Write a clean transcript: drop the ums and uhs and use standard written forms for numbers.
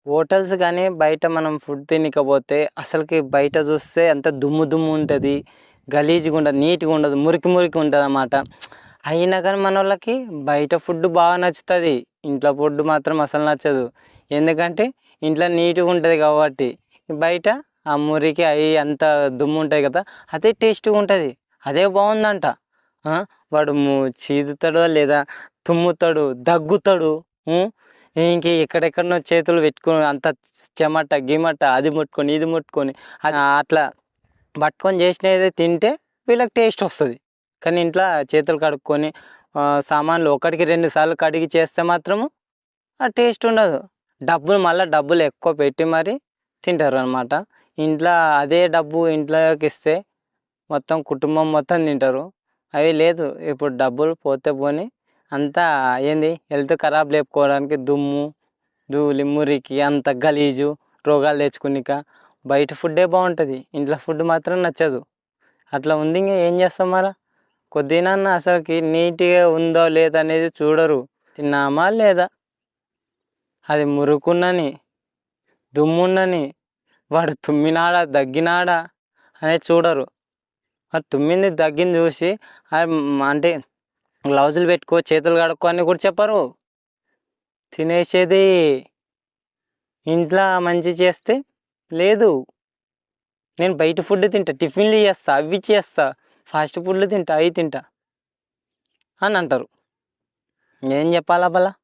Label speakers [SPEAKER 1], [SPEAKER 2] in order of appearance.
[SPEAKER 1] Hotels కానీ బయట మనం ఫుడ్ తినకపోతే అసలుకి బయట చూస్తే అంత దుమ్ము దుమ్ము ఉంటుంది, గలీజ్గా ఉండదు, నీట్గా ఉండదు, మురికి మురికి ఉంటుంది అన్నమాట. అయినా కానీ మన వాళ్ళకి బయట ఫుడ్ బాగా నచ్చుతుంది, ఇంట్లో ఫుడ్ మాత్రం అసలు నచ్చదు. ఎందుకంటే ఇంట్లో నీట్గా ఉంటుంది కాబట్టి. బయట ఆ మురికి అవి అంత దుమ్ము ఉంటుంది కదా, అదే టేస్ట్గా ఉంటుంది, అదే బాగుందంట. వాడు చీదుతాడు లేదా తుమ్ముతాడు, దగ్గుతాడు, ఇంక ఎక్కడెక్కడనో చేతులు పెట్టుకొని అంత చెమట గిమట అది ముట్టుకొని ఇది ముట్టుకొని అట్లా పట్టుకొని చేసినది తింటే వీళ్ళకి టేస్ట్ వస్తుంది. కానీ ఇంట్లో చేతులు కడుక్కొని సామాన్లు ఒకటికి 2 సార్లు కడిగి చేస్తే మాత్రము ఆ టేస్ట్ ఉండదు. మళ్ళీ డబ్బులు ఎక్కువ పెట్టి మరి తింటారు అనమాట. ఇంట్లో అదే డబ్బు ఇంట్లోకి ఇస్తే మొత్తం కుటుంబం మొత్తం తింటారు. అవి లేదు, ఇప్పుడు డబ్బులు పోతే పోని అంతా ఏంది హెల్త్ ఖరాబ్ లేపుకోవడానికి దుమ్ము ధూళి మురికి అంత గలీజు రోగాలు తెచ్చుకునిక బయట ఫుడ్డే బాగుంటుంది, ఇంట్లో ఫుడ్ మాత్రం నచ్చదు. అట్లా ఉంది. ఇంకా ఏం చేస్తాం మరి? కొద్దినన్నా అసలుకి నీట్గా ఉందో లేదా అనేది చూడరు. తిన్నామా లేదా, అది మురుకున్నని దుమ్మున్నని వాడు తుమ్మినాడా దగ్గినాడా అనేది చూడరు. మరి తుమ్మింది దగ్గింది చూసి అంటే గ్లౌజులు పెట్టుకో చేతులు కడుక్కో అని కూడా చెప్పరు. తినేసేది ఇంట్లో మంచి చేస్తే లేదు, నేను బయట ఫుడ్ తింటా, టిఫిన్లు చేస్తా, అవి చేస్తా, ఫాస్ట్ ఫుడ్లు తింటా, అవి తింటా అని అంటారు. ఏం చెప్పాలా బలా?